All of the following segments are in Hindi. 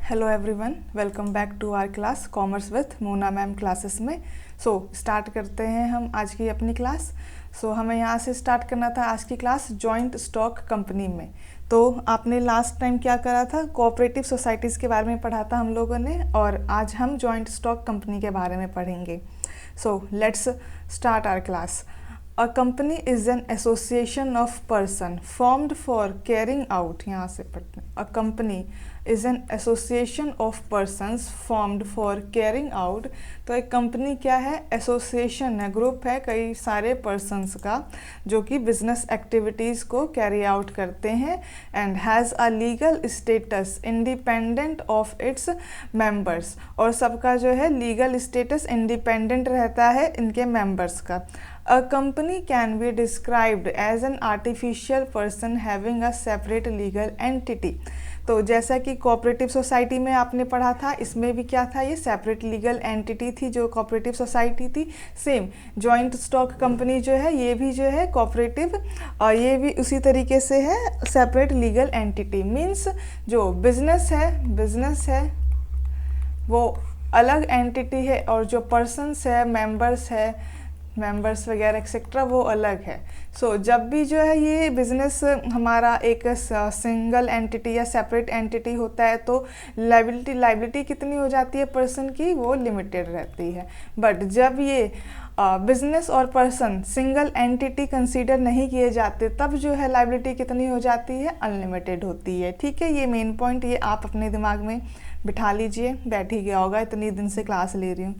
Hello everyone, welcome back to our class commerce with Mona ma'am classes में। स्टार्ट करते हैं हम आज की अपनी क्लास। हमें यहाँ से स्टार्ट करना था आज की क्लास जॉइंट स्टॉक कंपनी में। तो आपने लास्ट टाइम क्या करा था, कोऑपरेटिव सोसाइटीज़ के बारे में पढ़ा था हम लोगों ने, और आज हम जॉइंट स्टॉक कंपनी के बारे में पढ़ेंगे। Let's start our class. A company is an association of person formed for carrying out, यहाँ से पढ़ते हैं। A company is an association of persons formed for carrying out। तो एक कंपनी क्या है? एसोसिएशन है, ग्रुप है कई सारे पर्सन्स का जो कि बिजनेस एक्टिविटीज़ को कैरी आउट करते हैं, and has a legal status independent of its members. और सबका जो है लीगल स्टेटस इंडिपेंडेंट रहता है इनके मेंबर्स का। A company can be described as an artificial person having a separate legal entity। तो जैसा कि कोऑपरेटिव सोसाइटी में आपने पढ़ा था, इसमें भी क्या था, ये सेपरेट लीगल एंटिटी थी जो कोऑपरेटिव सोसाइटी थी। सेम जॉइंट स्टॉक कंपनी जो है ये भी जो है कोऑपरेटिव, ये भी उसी तरीके से है सेपरेट लीगल एंटिटी। मीन्स जो बिजनेस है वो अलग एंटिटी है, और जो पर्सन्स है, मेंबर्स वगैरह एक्सेट्रा वो अलग है। जब भी जो है ये बिजनेस हमारा एक सिंगल एंटिटी या सेपरेट एंटिटी होता है तो लाइबिलिटी कितनी हो जाती है पर्सन की, वो लिमिटेड रहती है। बट जब ये बिजनेस और पर्सन सिंगल एंटिटी कंसीडर नहीं किए जाते तब जो है लाइबिलिटी कितनी हो जाती है, अनलिमिटेड होती है। ठीक है, ये मेन पॉइंट ये आप अपने दिमाग में बिठा लीजिए, बैठ ही गया होगा, इतनी दिन से क्लास ले रही हूँ।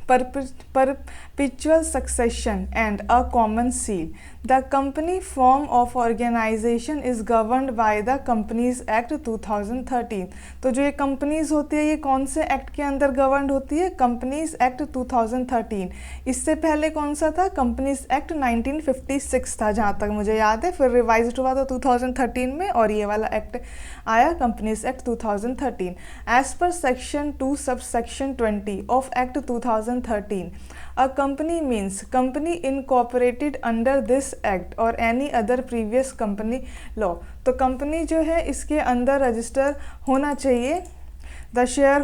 Perpetual succession and a common seal। The company form of organization is governed by the Companies Act 2013। तो जो ये कंपनीज होती है ये कौन से एक्ट के अंदर गवर्नड होती है? Companies act 2013। इससे पहले कौन सा था? कंपनीज एक्ट 1956 था जहाँ तक मुझे याद है, फिर रिवाइज हुआ था 2013 में, और ये वाला एक्ट आया companies act 2013। As per section 2 sub section 20 of act 2013, a company means company incorporated under this act or any other previous company law। तो कंपनी जो है इसके अंदर रजिस्टर होना चाहिए। द शेयर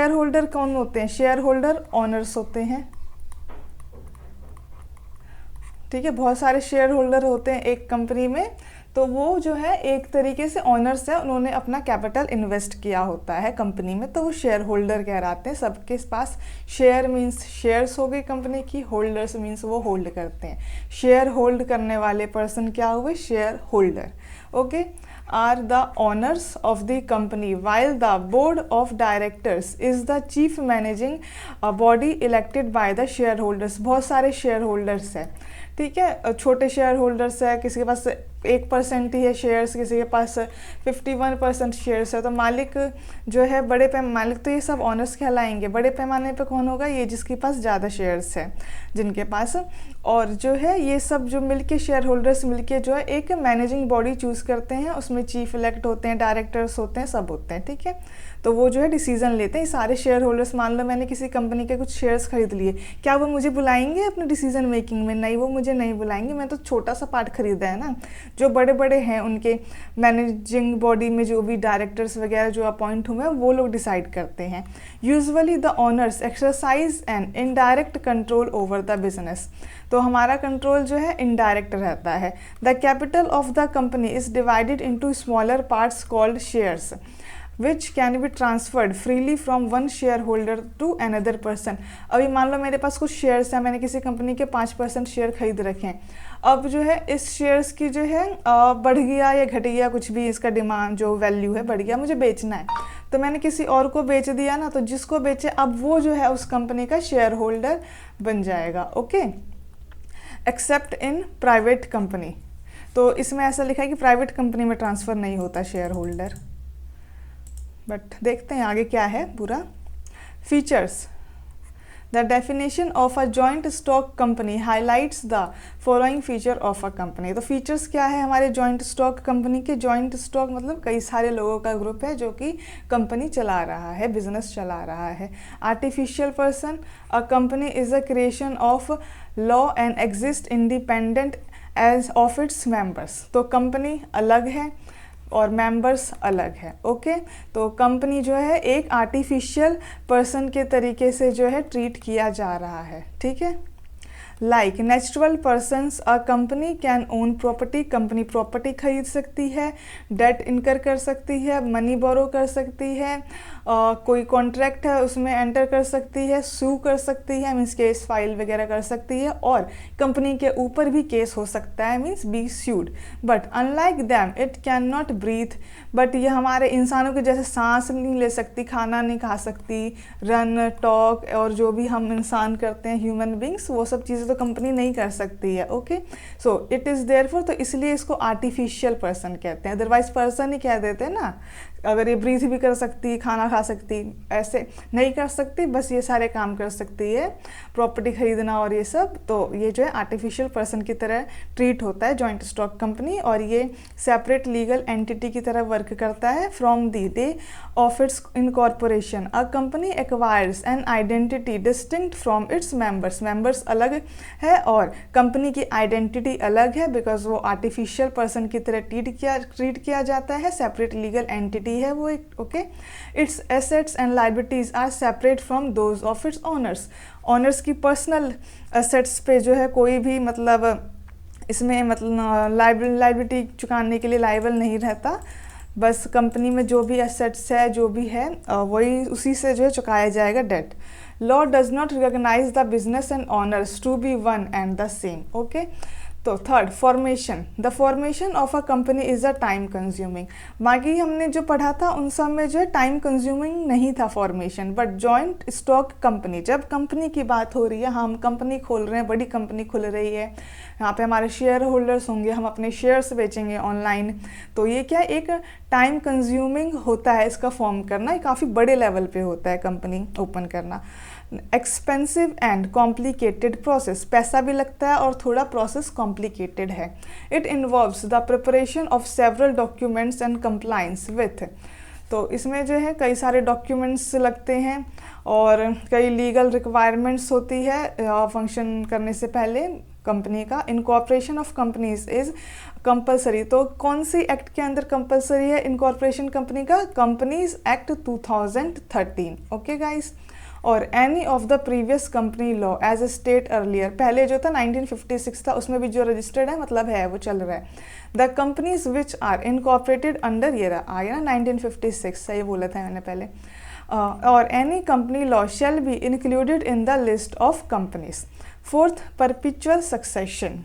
होल्डर कौन होते हैं? शेयर होल्डर ऑनर्स होते हैं। ठीक है, बहुत सारे शेयर होल्डर होते हैं एक कंपनी में, तो वो जो है एक तरीके से ऑनर्स है, उन्होंने अपना कैपिटल इन्वेस्ट किया होता है कंपनी में, तो वो शेयर होल्डर कहलाते हैं। सबके पास शेयर मीन्स शेयर्स हो गई कंपनी की, होल्डर्स मीन्स वो होल्ड करते हैं। शेयर होल्ड करने वाले पर्सन क्या हुए? Share holder. Okay, are the owners of the company while the board of directors is the chief managing body elected by the shareholders। बहुत सारे शेयर होल्डर्स हैं, ठीक है, छोटे शेयर होल्डर्स है, किसी के पास 1% ही है शेयर्स, किसी के पास 51% शेयर्स है। तो मालिक जो है मालिक तो ये सब ऑनर्स कहलाएंगे। बड़े पैमाने पे कौन होगा? ये जिसके पास ज़्यादा शेयर्स है, जिनके पास, और जो है ये सब जो मिलके शेयर होल्डर्स मिलके जो है एक मैनेजिंग बॉडी चूज़ करते हैं, उसमें चीफ इलेक्ट होते हैं, डायरेक्टर्स होते हैं, सब होते हैं। ठीक है, तो वो जो है डिसीजन लेते हैं। सारे शेयर होल्डर्स, मान लो मैंने किसी कंपनी के कुछ शेयर्स खरीद लिए, क्या वो मुझे बुलाएंगे अपने डिसीजन मेकिंग में? नहीं, वो मुझे नहीं बुलाएंगे, मैं तो छोटा सा पार्ट खरीदा है ना। जो बड़े बड़े हैं उनके मैनेजिंग बॉडी में जो भी डायरेक्टर्स वगैरह जो अपॉइंट हुए हैं वो लोग डिसाइड करते हैं। Usually the owners exercise an indirect control over the business. तो हमारा कंट्रोल जो है इनडायरेक्ट रहता है। The capital of the company is divided into smaller parts called shares which can be transferred freely from one share holder to another person. अभी मान लो मेरे पास कुछ शेयर्स हैं, मैंने किसी कंपनी के 5% शेयर खरीद रखे हैं। अब जो है इस शेयर्स की जो है बढ़ गया या घट गया, कुछ भी इसका डिमांड जो वैल्यू है बढ़ गया, मुझे बेचना है, तो मैंने किसी और को बेच दिया ना, तो जिसको बेचे अब वो जो है उस कंपनी का शेयर होल्डर बन जाएगा। Okay, accept in private company. तो इसमें ऐसा लिखा है कि प्राइवेट कंपनी में ट्रांसफ़र नहीं होता शेयर होल्डर, बट देखते हैं आगे क्या है पूरा। Features. The definition of a joint stock company highlights the following feature of a company. तो फीचर्स क्या है हमारे जॉइंट स्टॉक कंपनी के? जॉइंट स्टॉक मतलब कई सारे लोगों का ग्रुप है जो कि कंपनी चला रहा है, बिजनेस चला रहा है। Artificial person. A company is a creation of law and exist independent as of its members. तो कंपनी अलग है, और मेंबर्स अलग है। ओके, तो कंपनी जो है एक आर्टिफिशियल पर्सन के तरीके से जो है ट्रीट किया जा रहा है। ठीक है, like natural persons a company can own property, company property खरीद सकती है, डेट इनकर कर सकती है, मनी बोरो कर सकती है, कोई कॉन्ट्रैक्ट है उसमें एंटर कर सकती है, सू कर सकती है मीन्स केस फाइल वगैरह कर सकती है, और कंपनी के ऊपर भी केस हो सकता है means be sued. But unlike them it can not breathe, but ये हमारे इंसानों के जैसे सांस नहीं ले सकती, खाना नहीं खा सकती, रन टॉक और जो भी हम इंसान करते हैं ह्यूमन बींग्स, वो सब चीज़ें तो कंपनी नहीं कर सकती है। Okay, so it is therefore, तो इसलिए इसको आर्टिफिशियल पर्सन कहते हैं, अदरवाइज पर्सन ही कह देते हैं ना। अगर ये ब्रीथ भी कर सकती, खाना खा सकती, ऐसे नहीं कर सकती, बस ये सारे काम कर सकती है, प्रॉपर्टी खरीदना और ये सब, तो ये जो है आर्टिफिशियल पर्सन की तरह ट्रीट होता है जॉइंट स्टॉक कंपनी, और ये सेपरेट लीगल एंटिटी की तरह वर्क करता है। From the day of its incorporation a company acquires an identity distinct from its members, members अलग है और कंपनी की आइडेंटिटी अलग है, बिकॉज वो आर्टिफिशियल पर्सन की तरह ट्रीट किया जाता है, सेपरेट लीगल एंटिटी है वो एक। Okay, its assets and liabilities are separate from those of its owners, owners की पर्सनल एसेट्स पे जो है कोई भी मतलब इसमें मतलब लाइबिलिटी चुकाने के लिए लाइबल नहीं रहता, बस कंपनी में जो भी एसेट्स है जो भी है वही उसी से जो है चुकाया जाएगा debt. Law does not recognise the business and owners to be one and the same. Okay, तो third, formation, the formation of a company is a time consuming, बाकी हमने जो पढ़ा था उन सब में जो है टाइम कंज्यूमिंग नहीं था formation, butt joint stock company, जब कंपनी की बात हो रही है, हम कंपनी खोल रहे हैं, बड़ी कंपनी खुल रही है, यहाँ पे हमारे शेयर होल्डर्स होंगे, हम अपने शेयर्स बेचेंगे ऑनलाइन, तो ये क्या एक टाइम कंज्यूमिंग होता है इसका फॉर्म करना, ये काफ़ी बड़े लेवल पे होता है कंपनी ओपन करना। एक्सपेंसिव एंड कॉम्प्लिकेटेड प्रोसेस, पैसा भी लगता है और थोड़ा प्रोसेस कॉम्प्लिकेटेड है। It involves the preparation of several documents and compliance with, तो इसमें जो है कई सारे डॉक्यूमेंट्स लगते हैं और कई लीगल रिक्वायरमेंट्स होती है फंक्शन करने से पहले कंपनी का। Incorporation of companies is compulsory, तो कौन सी एक्ट के अंदर कंपलसरी है इनकॉर्पोरेशन कंपनी का? Companies act 2013। ओके गाइस, और any of the previous company law as a state earlier, पहले जो था 1956 था, उसमें भी जो रजिस्टर्ड है मतलब है वो चल रहा है। The companies which are incorporated under, ये आ गया ना 1956, सही बोला था मैंने पहले, और any company law shall be included in the list of companies. Fourth, perpetual succession,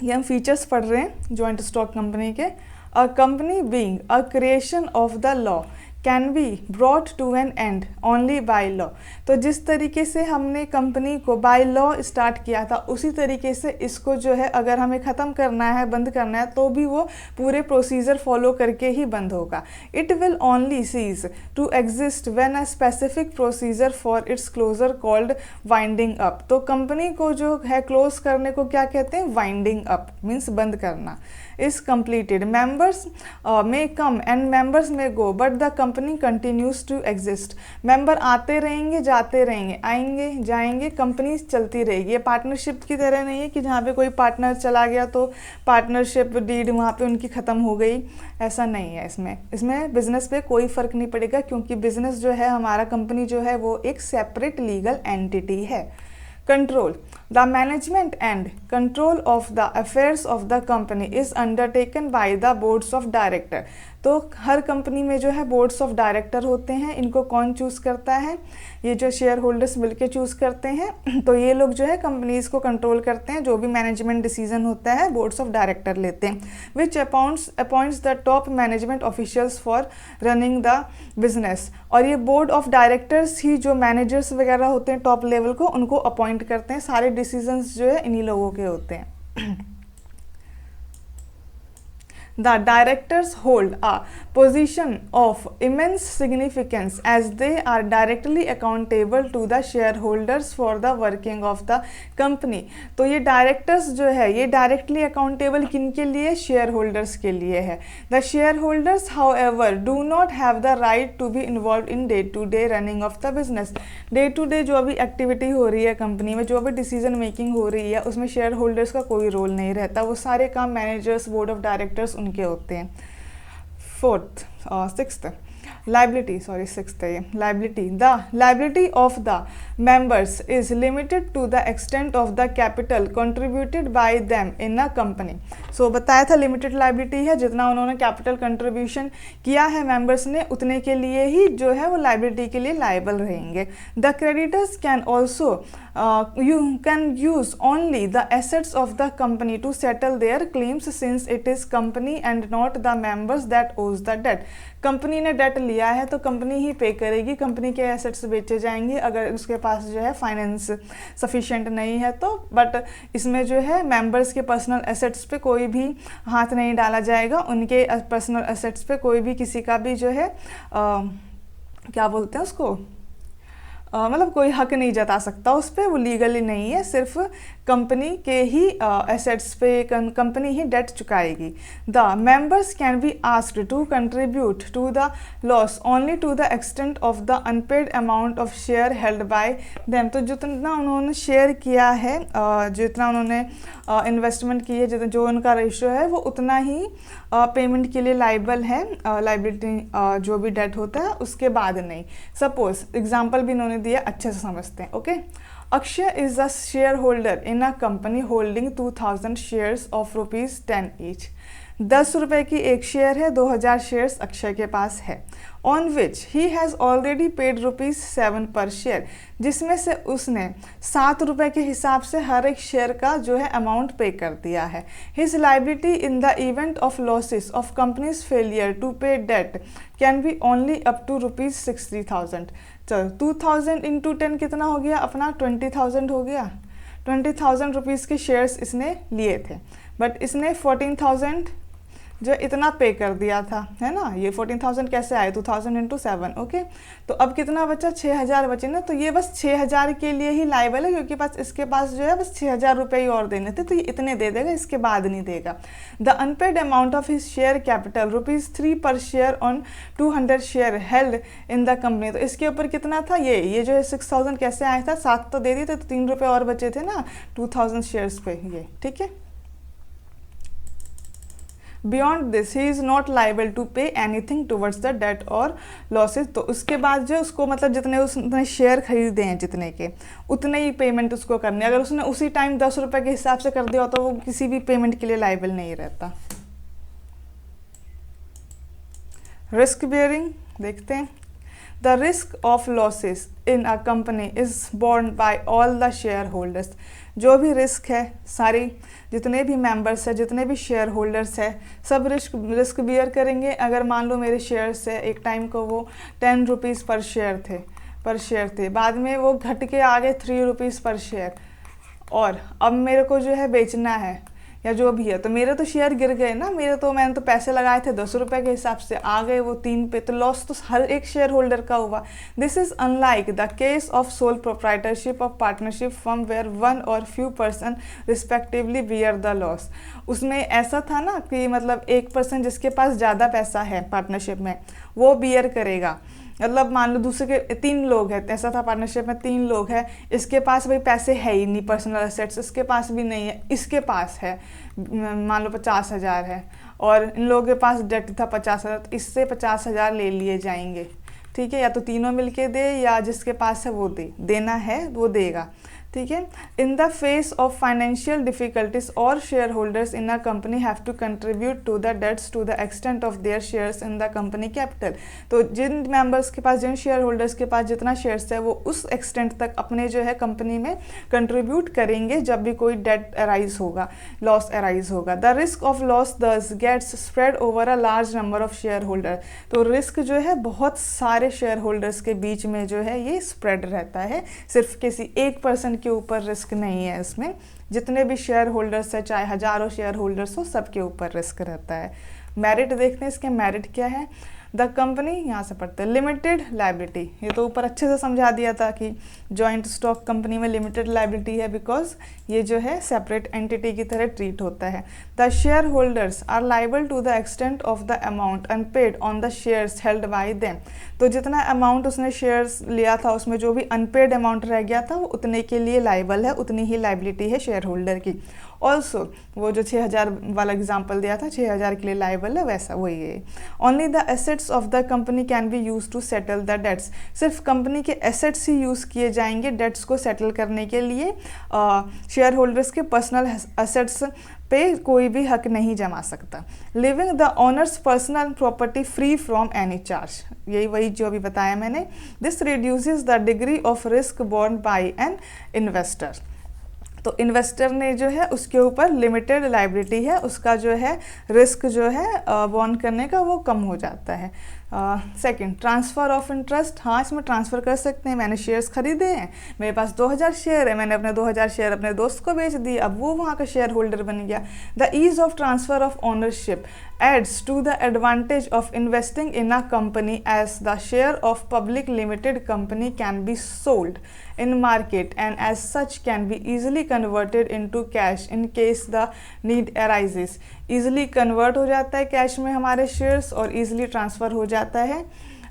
ये हम फीचर्स पढ़ रहे हैं जॉइंट स्टॉक कंपनी के। A company being a creation of the law can be brought to an end only by law, तो जिस तरीके से हमने कंपनी को बाय लॉ स्टार्ट किया था उसी तरीके से इसको जो है अगर हमें ख़त्म करना है, बंद करना है, तो भी वो पूरे प्रोसीजर फॉलो करके ही बंद होगा। It will only cease to exist when a specific procedure for its closure called winding up, तो कंपनी को जो है क्लोज करने को क्या कहते हैं? वाइंडिंग अप मीन्स बंद करना। Is completed, members may come and members may go but the company continues to exist, member आते रहेंगे जाते रहेंगे, आएंगे जाएंगे, कंपनी चलती रहेगी। ये पार्टनरशिप की तरह नहीं है कि जहाँ पे कोई पार्टनर चला गया तो पार्टनरशिप डीड वहाँ पे उनकी ख़त्म हो गई, ऐसा नहीं है इसमें बिजनेस पे कोई फ़र्क नहीं पड़ेगा, क्योंकि बिजनेस जो है हमारा कंपनी जो है वो एक सेपरेट लीगल एंटिटी है। Control, the management and control of the affairs of the company is undertaken by the boards of director, तो हर कंपनी में जो है बोर्ड्स ऑफ डायरेक्टर होते हैं, इनको कौन चूज़ करता है? ये जो शेयर होल्डर्स मिलके चूज़ करते हैं, तो ये लोग जो है कंपनीज़ को कंट्रोल करते हैं, जो भी मैनेजमेंट डिसीजन होता है बोर्ड्स ऑफ डायरेक्टर लेते हैं। Which appoints the top management officials for running the business, और ये बोर्ड ऑफ डायरेक्टर्स ही जो मैनेजर्स वगैरह होते हैं टॉप लेवल को, उनको अपॉइंट करते हैं, सारे डिसीजंस जो है इन्हीं लोगों के होते हैं। The directors hold a position of immense significance as they are directly accountable to the shareholders for the working of the company। तो ये डायरेक्टर्स जो है ये डायरेक्टली अकाउंटेबल किन के लिए, शेयर होल्डर्स के लिए है। The share holders however do not have the right to be involve in day to day running of the business. Day to day जो भी एक्टिविटी हो रही है कंपनी में, जो भी डिसीजन मेकिंग हो रही है, उसमें शेयर होल्डर्स का कोई रोल नहीं रहता। वो सारे काम मैनेजर्स, बोर्ड ऑफ डायरेक्टर्स उनके होते हैं। सिक्स्थ लाइबिलिटी, सिक्स्थ है ये liability. The liability of the members is limited to the extent of the capital contributed by them in a company. So बताया था लिमिटेड लाइबिलिटी है, जितना उन्होंने कैपिटल कंट्रीब्यूशन किया है मेंबर्स ने उतने के लिए ही जो है वो लाइबिलिटी के लिए लायबल रहेंगे। The creditors can also you can use only the assets of the company to settle their claims since it is company and not the members that owes the debt। Company ने डेट लिया है तो कंपनी ही पे करेगी, कंपनी के एसेट्स बेचे जाएंगे अगर उसके पास जो है फाइनेंस सफिशिएंट नहीं है तो। बट इसमें जो है मेंबर्स के पर्सनल एसेट्स पे कोई भी हाथ नहीं डाला जाएगा, उनके पर्सनल एसेट्स पे कोई भी किसी का भी जो है क्या बोलते हैं उसको, मतलब कोई हक नहीं जता सकता उस पर, वो लीगली नहीं है, सिर्फ कंपनी के ही एसेट्स पे कंपनी ही डेट चुकाएगी। The members can be asked to contribute to the loss only to the extent of the unpaid amount of share held by them. तो जितना उन्होंने शेयर किया है, जितना उन्होंने इन्वेस्टमेंट की है, जितना जो उनका रेशियो है वो उतना ही पेमेंट के लिए लाइबल है, लाइबिलिटी जो भी डेट होता है उसके बाद नहीं। सपोज एग्जांपल भी इन्होंने दिया, अच्छे से समझते हैं। Okay, Akshay is a share holder in a company holding 2000 shares of ₹10 each. 10 रुपये की एक शेयर है, 2000 शेयर्स अक्षय के पास है। On which he has already paid ₹7 पर शेयर, जिसमें से उसने 7 रुपये के हिसाब से हर एक शेयर का जो है अमाउंट पे कर दिया है। His liability in the event of losses of companies failure to pay debt can be only up to ₹60,000। चलो 2000 इंटू 10 कितना हो गया अपना, 20,000 हो गया। 20,000 रुपीज़ के शेयर्स इसने लिए थे, बट इसने 14,000 जो इतना पे कर दिया था, है ना। ये 14,000 कैसे आए, 2000 इंटू 7। ओके, तो अब कितना बचा, 6,000 बचे ना। तो ये बस 6,000 के लिए ही लाइबल है, क्योंकि पास इसके पास जो है बस 6,000 रुपये ही और देने थे, तो ये इतने दे देगा, इसके बाद नहीं देगा। The unpaid amount of his share capital ₹3 per share on 200 share held in the company. तो इसके ऊपर कितना था, ये जो है 6,000 कैसे आया था, 7 तो दे दिए थे, तो 3 रुपये और बचे थे ना 2000 शेयर्स पे, ये ठीक है। Beyond this, he is not liable to pay anything towards the debt or losses। तो उसके बाद जो उसको मतलब जितने उसने शेयर खरीदे हैं जितने के उतने ही पेमेंट उसको करनी है। अगर उसने उसी टाइम 10 रुपये के हिसाब से कर दिया तो वो किसी भी पेमेंट के लिए लाइबल नहीं रहता। रिस्क बियरिंग देखते हैं। The risk of losses in a company is borne by all the share holders. जो भी रिस्क है, सारी जितने भी मेंबर्स हैं, जितने भी शेयर होल्डर्स हैं, सब रिस्क बियर करेंगे। अगर मान लो मेरे शेयर्स है, एक टाइम को वो 10 रुपीज़ पर शेयर थे, बाद में वो घट के आ गए 3 रुपीज़ पर शेयर, और अब मेरे को जो है बेचना है या जो भी है, तो मेरे तो शेयर गिर गए ना, मैंने तो पैसे लगाए थे 10 रुपये के हिसाब से, आ गए वो 3 पे, तो लॉस तो हर एक शेयर होल्डर का हुआ। This is unlike the case of sole proprietorship of partnership firm where 1 और few person respectively bear the loss. उसमें ऐसा था ना कि मतलब 1 पर्सन जिसके पास ज़्यादा पैसा है पार्टनरशिप में वो बियर करेगा। मतलब मान लो दूसरे के 3 लोग हैं, ऐसा था पार्टनरशिप में 3 लोग हैं, इसके पास भाई पैसे है ही नहीं, पर्सनल एसेट्स इसके पास भी नहीं है, इसके पास है मान लो 50,000 है, और इन लोगों के पास डेट था 50,000, तो इससे 50,000 ले लिए जाएंगे, ठीक है। या तो तीनों मिलके दे या जिसके पास है वो देना है वो देगा, ठीक है। In the face of financial difficulties और share holders in a company have to contribute to the debts to the extent of their shares in the company capital. तो जिन मेंबर्स के पास, जिन शेयर होल्डर्स के पास जितना शेयर्स है वो उस एक्सटेंट तक अपने जो है कंपनी में कंट्रीब्यूट करेंगे जब भी कोई डेट अराइज होगा, लॉस अराइज होगा। The risk of loss thus gets spread over a large number of share holder. तो रिस्क जो है बहुत सारे शेयर होल्डर्स के बीच में जो है ये स्प्रेड रहता है, सिर्फ किसी एक पर्सन के ऊपर रिस्क नहीं है। इसमें जितने भी शेयर होल्डर्स है, चाहे हजारों शेयर होल्डर्स हो, सबके ऊपर रिस्क रहता है। मेरिट देखते हैं, इसके मेरिट क्या है। द कंपनी, यहाँ से पढ़ते हैं, लिमिटेड लाइबिलिटी, ये तो ऊपर अच्छे से समझा दिया था कि जॉइंट स्टॉक कंपनी में लिमिटेड लाइबिलिटी है बिकॉज ये जो है सेपरेट एंटिटी की तरह ट्रीट होता है। The share holders are liable to the extent of the amount unpaid on the shares held by them. तो जितना अमाउंट उसने शेयर्स लिया था उसमें जो भी अनपेड अमाउंट रह गया था वो उतने के लिए लाइबल है, उतनी ही लाइबिलिटी है शेयर होल्डर की। ऑल्सो वो जो 6000 वाला एग्जाम्पल दिया था 6000 के लिए लाइबल है, वैसा वही है। Only the assets of the company can be use to settle the debts. सिर्फ कंपनी के एसेट्स ही यूज़ किए जाएंगे डेट्स को सेटल करने के लिए। शेयर होल्डर्स के पर्सनल एसेट्स पे कोई भी हक नहीं जमा सकता। Leaving the owners personal property free from any charge, यही वही जो अभी बताया मैंने। This reduces the degree of risk borne by an investor. तो इन्वेस्टर ने जो है उसके ऊपर लिमिटेड लाइबिलिटी है, उसका जो है रिस्क जो है बॉर्न करने का वो कम हो जाता है। सेकंड, ट्रांसफ़र ऑफ इंटरेस्ट, हाँ इसमें ट्रांसफ़र कर सकते हैं। मैंने शेयर्स खरीदे हैं, मेरे पास 2000 शेयर है, मैंने अपने 2000 शेयर अपने दोस्त को बेच दिए, अब वो वहाँ का शेयर होल्डर बन गया। The ease of transfer of ownership adds to the advantage of investing in a company as the share of public limited company can be sold in market and as such can be easily converted into cash in case the need arises। easily convert हो जाता है कैश में हमारे शेयर्स और easily ट्रांसफ़र हो जाता है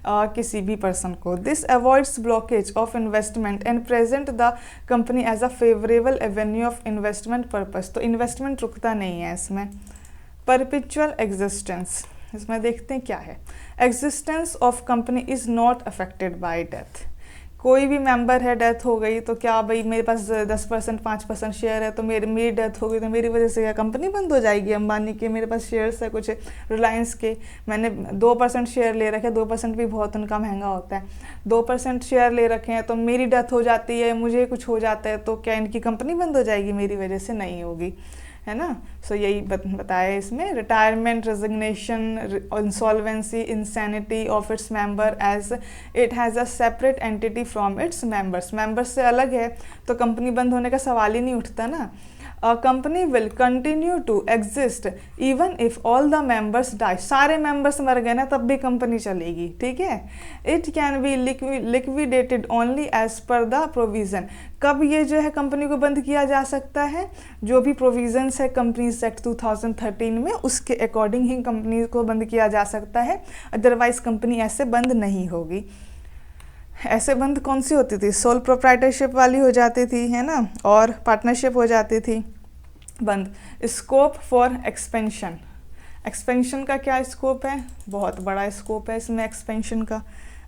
किसी भी पर्सन को। This avoids blockage of investment and present the company as a favourable avenue of investment purpose. तो इन्वेस्टमेंट रुकता नहीं है इसमें। परपिचुअल एग्जिस्टेंस, इसमें देखते हैं क्या है। Existence of company is not affected by death. कोई भी मेंबर है, डेथ हो गई तो क्या भाई मेरे पास 10% 5% शेयर है तो मेरी डेथ हो गई तो मेरी वजह से क्या कंपनी बंद हो जाएगी? अंबानी के मेरे पास शेयर्स है कुछ, रिलायंस के मैंने 2% शेयर ले रखे, 2% भी बहुत उनका महंगा होता है, 2% शेयर ले रखे हैं तो मेरी डेथ हो जाती है, मुझे कुछ हो जाता है तो क्या इनकी कंपनी बंद हो जाएगी? मेरी वजह से नहीं होगी, है ना। सो यही बताया इसमें। Retirement, resignation, insolvency, insanity of its member as it has a separate entity from its members. Members से अलग है तो कंपनी बंद होने का सवाल ही नहीं उठता ना। A company will continue to exist even if all the members die। सारे मेंबर्स मर गए ना तब भी कंपनी चलेगी, ठीक है। It can be liquidated only as per the provision। कब ये जो है कंपनी को बंद किया जा सकता है? जो भी प्रोविजंस है कंपनीज एक्ट 2013 में उसके अकॉर्डिंग ही कंपनी को बंद किया जा सकता है, अदरवाइज कंपनी ऐसे बंद नहीं होगी। ऐसे बंद कौन सी होती थी? सोल प्रोप्राइटरशिप वाली हो जाती थी, है ना, और पार्टनरशिप हो जाती थी बंद। स्कोप फॉर एक्सपेंशन, एक्सपेंशन का क्या स्कोप है? बहुत बड़ा स्कोप है इसमें एक्सपेंशन का।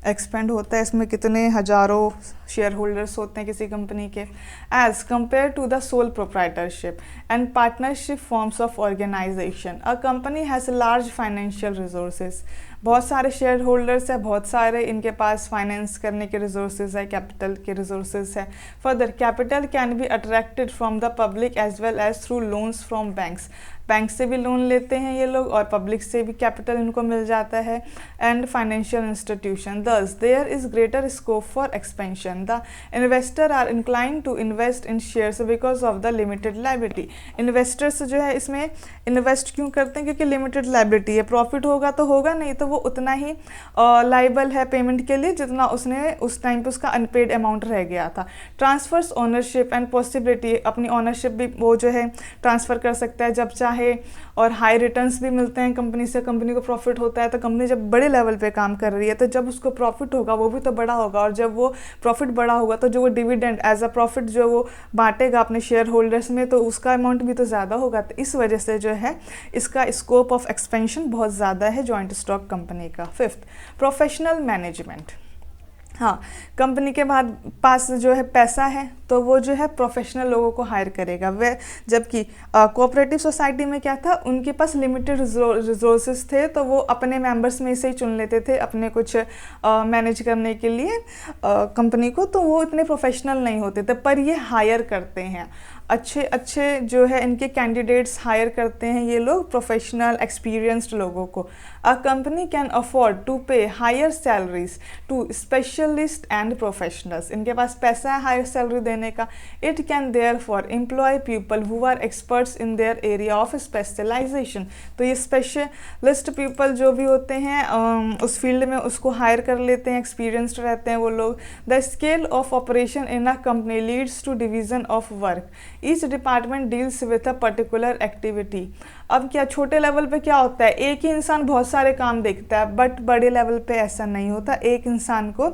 एक्सपेंड होता है इसमें कितने हजारों शेयर होल्डर्स होते हैं किसी कंपनी के। As compare to the sole proprietorship and partnership forms of organisation, a company has large financial resources. बहुत सारे शेयर होल्डर्स हैं, बहुत सारे इनके पास फाइनेंस करने के रिसोर्सेज है, कैपिटल के रिसोर्सेज है। Further, capital can be attracted from the public as well as through loans from banks. Bank से भी लोन लेते हैं ये लोग और पब्लिक से भी कैपिटल इनको मिल जाता है। And financial institution, thus there is greater scope for expansion. The investor are incline to invest in shares because of the limited liability. Investors जो है इसमें इन्वेस्ट क्यों करते हैं? क्योंकि लिमिटेड लाइबिलिटी है, प्रॉफिट होगा तो होगा, नहीं तो वो उतना ही लाइबल है पेमेंट के लिए जितना उसने उस टाइम पे उसका अनपेड अमाउंट रह गया था। ट्रांसफर्स ओनरशिप एंड पॉसिबिलिटी, अपनी ओनरशिप भी वो जो है ट्रांसफ़र कर सकता है जब चाहे, और हाई रिटर्न्स भी मिलते हैं कंपनी से। कंपनी को प्रॉफिट होता है तो कंपनी जब बड़े लेवल पे काम कर रही है तो जब उसको प्रॉफिट होगा वो भी तो बड़ा होगा, और जब वो प्रॉफिट बड़ा होगा तो जो वो डिविडेंड एज अ प्रॉफिट जो वो बांटेगा अपने शेयर होल्डर्स में तो उसका अमाउंट भी तो ज़्यादा होगा। तो इस वजह से जो है इसका स्कोप ऑफ एक्सपेंशन बहुत ज़्यादा है जॉइंट स्टॉक कंपनी का। Fifth, professional management. हाँ, कंपनी के बाद पास जो है पैसा है तो वो जो है प्रोफेशनल लोगों को हायर करेगा। वे जबकि कोऑपरेटिव सोसाइटी में क्या था, उनके पास लिमिटेड रिसोर्सेज थे तो वो अपने मेंबर्स में से ही चुन लेते थे अपने कुछ मैनेज करने के लिए कंपनी को, तो वो इतने प्रोफेशनल नहीं होते थे। पर ये हायर करते हैं। अच्छे अच्छे जो है इनके कैंडिडेट्स हायर करते हैं ये लोग, प्रोफेशनल एक्सपीरियंस्ड लोगों को। A company can afford to pay higher salaries to specialist and professionals, इनके पास पैसा है हायर सैलरी देने का। It can therefore employ people who are experts in their area of specialisation, तो ये स्पेशलिस्ट पीपल जो भी होते हैं उस फील्ड में उसको हायर कर लेते हैं, एक्सपीरियंस्ड रहते हैं वो लोग। The scale of operation in a company leads to division of work, each department deals with a particular activity. अब क्या छोटे लेवल पे क्या होता है, एक ही इंसान बहुत सारे काम देखता है, बट बड़े लेवल पे ऐसा नहीं होता। एक इंसान को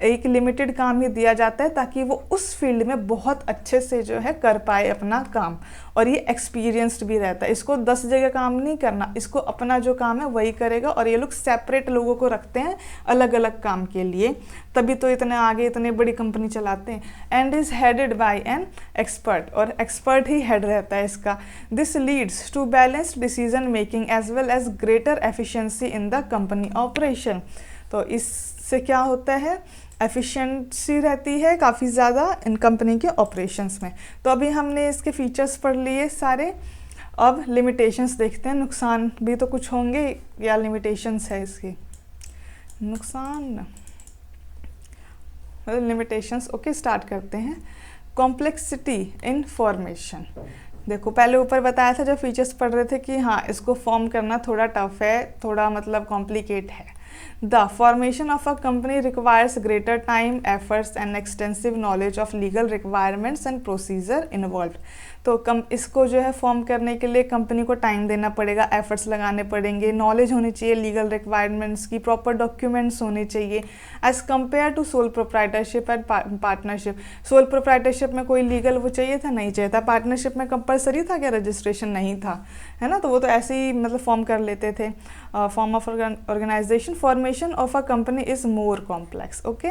एक लिमिटेड काम ही दिया जाता है ताकि वो उस फील्ड में बहुत अच्छे से जो है कर पाए अपना काम, और ये एक्सपीरियंस्ड भी रहता है। इसको 10 जगह काम नहीं करना, इसको अपना जो काम है वही करेगा। और ये लोग सेपरेट लोगों को रखते हैं अलग अलग काम के लिए, तभी तो इतने आगे इतने बड़ी कंपनी चलाते हैं। And is headed by an expert, और एक्सपर्ट ही हेड रहता है इसका। This leads to balanced decision making as well as greater efficiency in the company operation. तो इससे क्या होता है, एफिशिएंसी रहती है काफ़ी ज़्यादा इन कंपनी के ऑपरेशंस में। तो अभी हमने इसके फीचर्स पढ़ लिए सारे, अब लिमिटेशंस देखते हैं। नुकसान भी तो कुछ होंगे या लिमिटेशंस है इसकी, नुकसान लिमिटेशंस। ओके, स्टार्ट करते हैं। कॉम्प्लेक्सिटी इन फॉर्मेशन, देखो पहले ऊपर बताया था जब फीचर्स पढ़ रहे थे कि हाँ इसको फॉर्म करना थोड़ा टफ है, थोड़ा मतलब कॉम्प्लिकेट है। The formation of a company requires greater time, efforts and extensive knowledge of legal requirements and procedure involved. तो इसको जो है फॉर्म करने के लिए कंपनी को टाइम देना पड़ेगा, एफर्ट्स लगाने पड़ेंगे, नॉलेज होनी चाहिए लीगल रिक्वायरमेंट्स की, प्रॉपर डॉक्यूमेंट्स होने चाहिए as compare to sole proprietorship and partnership. Sole proprietorship में कोई लीगल वो चाहिए था, नहीं चाहिए था। पार्टनरशिप में कंपलसरी था क्या, रजिस्ट्रेशन नहीं था, है ना, तो वो तो ऐसे ही मतलब फॉर्म कर लेते थे। Form of organisation, formation of a company is more complex. Okay,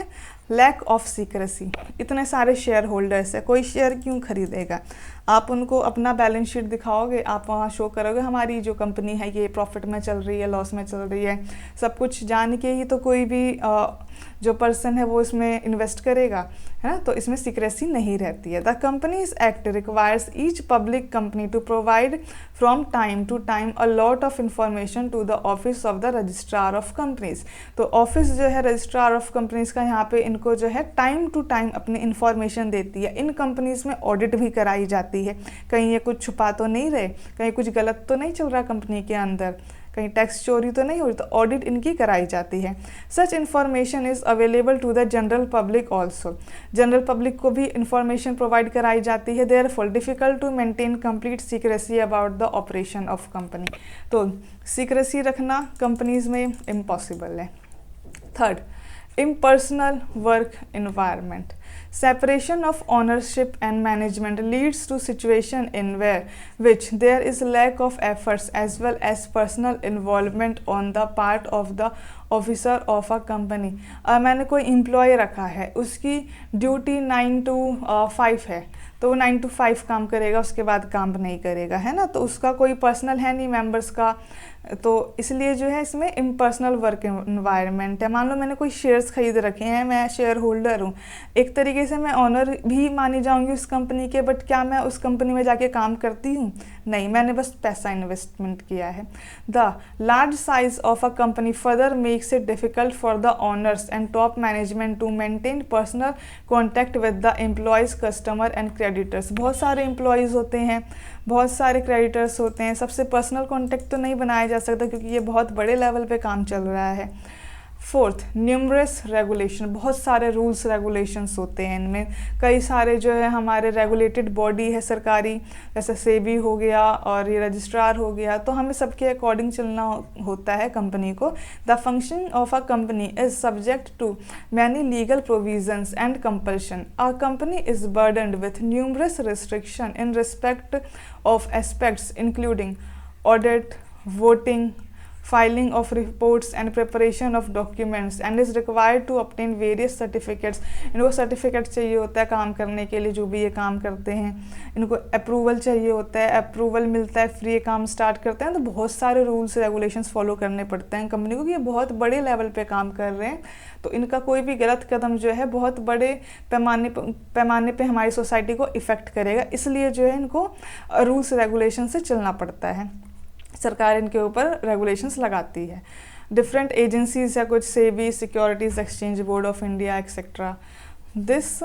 lack of secrecy, इतने सारे शेयर होल्डर्स है, कोई शेयर क्यों खरीदेगा। आप उनको अपना बैलेंस शीट दिखाओगे, आप वहाँ शो करोगे हमारी जो कंपनी है ये प्रॉफिट में चल रही है, लॉस में चल रही है, सब कुछ जान के ही तो कोई भी जो पर्सन है वो इसमें इन्वेस्ट करेगा, है ना। तो इसमें सीक्रेसी नहीं रहती है। The companies act requires each public company to provide from time to time a lot of information to the office of the registrar of companies. तो ऑफिस जो है रजिस्ट्रार ऑफ कंपनीज का, यहाँ पे इनको जो है टाइम टू टाइम अपनी इंफॉर्मेशन देती है। इन कंपनीज में ऑडिट भी कराई जाती है, कहीं ये कुछ छुपा तो नहीं रहे, कहीं कुछ गलत तो नहीं चल रहा कंपनी के अंदर, कहीं टैक्स चोरी तो नहीं हो रही, तो ऑडिट इनकी कराई जाती है। Such information is available to the general public also, general public को भी इंफॉर्मेशन प्रोवाइड कराई जाती है। Therefore difficult to maintain complete secrecy about the operation of company, तो सीक्रेसी रखना कंपनीज में इम्पॉसिबल है। Third, impersonal work environment. Separation of ownership and management leads to situation in which there is lack of efforts as well as personal involvement on the part of the officer of a company. मैंने कोई एम्प्लॉय रखा है, उसकी ड्यूटी 9 to 5 है, तो वो 9 to 5 काम करेगा, उसके बाद काम नहीं करेगा, है ना, तो उसका कोई पर्सनल है नहीं मेंबर्स का, तो इसलिए जो है इसमें इम्पर्सनल वर्क एनवायरनमेंट है। मान लो मैंने कोई शेयर्स खरीद रखे हैं, मैं शेयर होल्डर हूँ, एक तरीके से मैं ऑनर भी मानी जाऊँगी उस कंपनी के, बट क्या मैं उस कंपनी में जाके काम करती हूँ, नहीं, मैंने बस पैसा इन्वेस्टमेंट किया है। The large size of a company further makes it difficult for the owners and top management to maintain personal contact with the employees, customer and creditors. बहुत सारे एम्प्लॉयज़ होते हैं, बहुत सारे क्रेडिटर्स होते हैं, सबसे पर्सनल कॉन्टैक्ट तो नहीं बनाया जा सकता क्योंकि ये बहुत बड़े लेवल पे काम चल रहा है। फोर्थ, न्यूमरस रेगुलेशन, बहुत सारे रूल्स रेगुलेशंस होते हैं इनमें, कई सारे जो है हमारे रेगुलेटेड बॉडी है सरकारी, जैसे सेबी हो गया और ये रजिस्ट्रार हो गया, तो हमें सबके अकॉर्डिंग चलना होता है कंपनी को। The function of a company is subject to many legal provisions and compulsion. A company is burdened with numerous restriction in respect of aspects including audit, voting, filing of reports and preparation of documents and is required to obtain various certificates। इनको सर्टिफिकेट चाहिए होता है काम करने के लिए, जो भी ये काम करते हैं इनको अप्रूवल चाहिए होता है, अप्रूवल मिलता है फिर ये काम स्टार्ट करते हैं। तो बहुत सारे रूल्स रेगुलेशंस फॉलो करने पड़ते हैं कंपनी को कि ये बहुत बड़े लेवल पे काम कर रहे हैं, तो इनका कोई भी गलत कदम जो है बहुत बड़े पैमाने पे हमारी सोसाइटी को इफ़ेक्ट करेगा, इसलिए जो है इनको रूल्स रेगुलेशन से चलना पड़ता है। सरकार इनके ऊपर रेगुलेशंस लगाती है। डिफरेंट एजेंसीज या कुछ SEBI, securities exchange board of India etcetera. This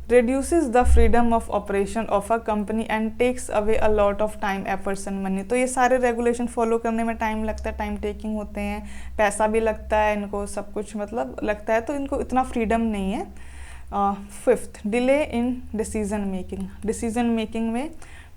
reduces the freedom of operation of a company and takes away a lot of time, efforts and money। तो ये सारे रेगुलेशन फॉलो करने में टाइम लगता है, टाइम टेकिंग होते हैं, पैसा भी लगता है इनको, सब कुछ मतलब लगता है, तो इनको इतना फ्रीडम नहीं है। Fifth, delay in decision making. Decision making में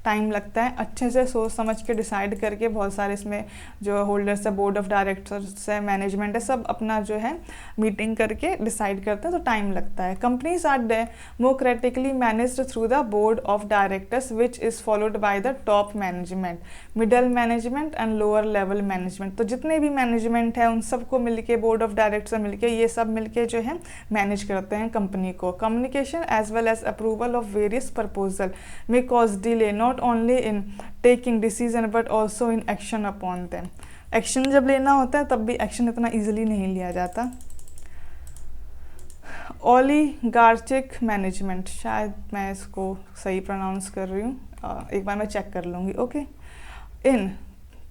टाइम लगता है, अच्छे से सोच समझ के डिसाइड करके, बहुत सारे इसमें जो होल्डर्स है, बोर्ड ऑफ डायरेक्टर्स है, मैनेजमेंट है, सब अपना जो है मीटिंग करके डिसाइड करते हैं, तो टाइम लगता है। Companies are democratically managed through the board of directors which is followed by the top management, middle management and lower level management. तो जितने भी मैनेजमेंट है उन सबको मिलके, बोर्ड ऑफ डायरेक्टर्स मिलके, ये सब मिलके जो है मैनेज करते हैं कंपनी को। Communication as well as approval of various proposal may cause delay not only in taking decision but also in action upon them। Action जब लेना होता है तब भी एक्शन इतना इजीली नहीं लिया जाता। ओलिगार्चिक मैनेजमेंट, शायद मैं इसको सही प्रोनाउंस कर रही हूँ, एक बार मैं चेक कर लूँगी। Okay, in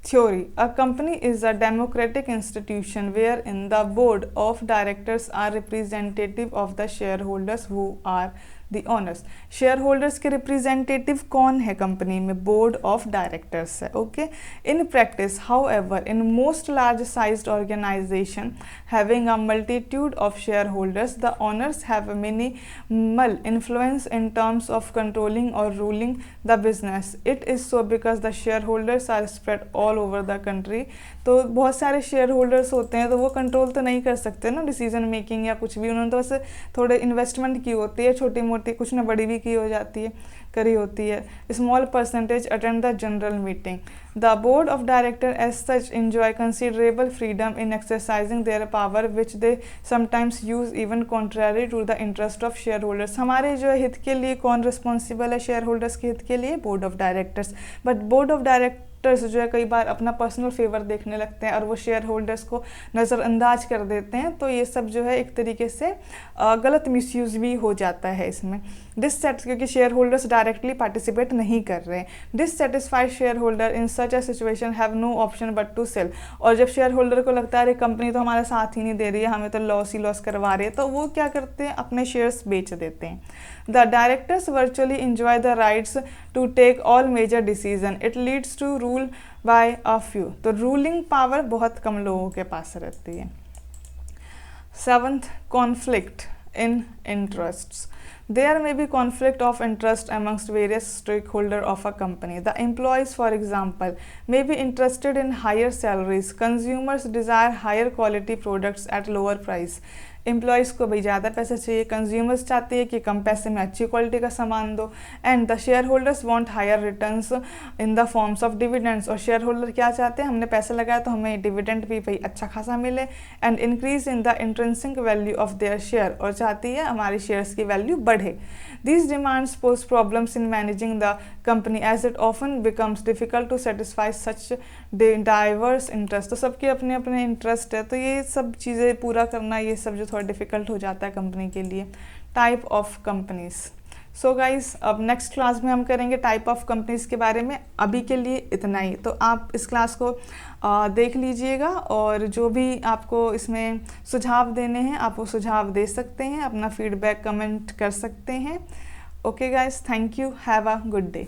theory a company is a democratic institution wherein the board of directors are representative of the shareholders who are the owners। Share holders के रिप्रेजेंटेटिव कौन है कंपनी में? बोर्ड ऑफ डायरेक्टर्स है। Okay, in practice however in most large sized organisation having a multitude of share holders the owners have minimal influence in terms of controlling और ruling the business. It is so because the share holders are spread all over the country. तो बहुत सारे शेयर होल्डर्स होते हैं, तो वो कंट्रोल तो नहीं कर सकते ना डिसीजन मेकिंग या कुछ भी, उन्होंने तो बस थोड़े इन्वेस्टमेंट की होती है, छोटी मोटी, कुछ ना बड़ी भी की हो जाती है, करी होती है। Small percentage attend the general meeting. The board of director as such enjoy considerable freedom in exercising their power which they sometimes use even contrary to the interest of shareholders। हमारे जो हित के लिए कौन रिस्पॉन्सिबल है? शेयर होल्डर्स के हित के लिए board of directors. But board of directors जो है कई बार अपना पर्सनल फेवर देखने लगते हैं और वो शेयर होल्डर्स को नज़रअंदाज कर देते हैं, तो ये सब जो है एक तरीके से गलत मिसयूज भी हो जाता है इसमें। क्योंकि शेयर होल्डर्स डायरेक्टली पार्टिसिपेट नहीं कर रहे हैं। Dissatisfied share holder in such a situation have no option but to sell. और जब शेयर होल्डर को लगता है अरे कंपनी तो हमारा साथ ही नहीं दे रही है, हमें तो लॉस ही लॉस करवा रही है, तो वो क्या करते हैं? अपने शेयर्स बेच देते हैं। The directors virtually enjoy the rights to take all major decision. It leads to rule by a few. तो रूलिंग पावर बहुत कम लोगों के पास रहती है। 7th, conflict in interests। There may be conflict of interest amongst various stakeholders of a company। The employees, for example, may be interested in higher salaries। Consumers desire higher quality products at lower price। Employees को भाई ज़्यादा पैसे चाहिए, कंज्यूमर्स चाहते हैं कि कम पैसे में अच्छी क्वालिटी का सामान दो। And the share holders want higher returns in the forms of dividends. और शेयर होल्डर क्या चाहते हैं? हमने पैसे लगाया तो हमें डिविडेंड भी भाई अच्छा खासा मिले। And increase in the intrinsic value of their share. और चाहती है हमारी शेयर्स की वैल्यू बढ़े। These demands pose problems in managing the company as it often becomes difficult to satisfy such diverse interests। तो सबके अपने अपने इंटरेस्ट है, तो ये सब चीज़ें पूरा करना, ये सब जो थोड़ा डिफ़िकल्ट हो जाता है कंपनी के लिए। Type of companies. So guys, अब नेक्स्ट क्लास में हम करेंगे टाइप ऑफ कंपनीज के बारे में। अभी के लिए इतना ही। तो आप इस क्लास को देख लीजिएगा और जो भी आपको इसमें सुझाव देने हैं आप वो सुझाव दे सकते हैं, अपना फीडबैक कमेंट कर सकते हैं। Okay guys, thank you, have a good day.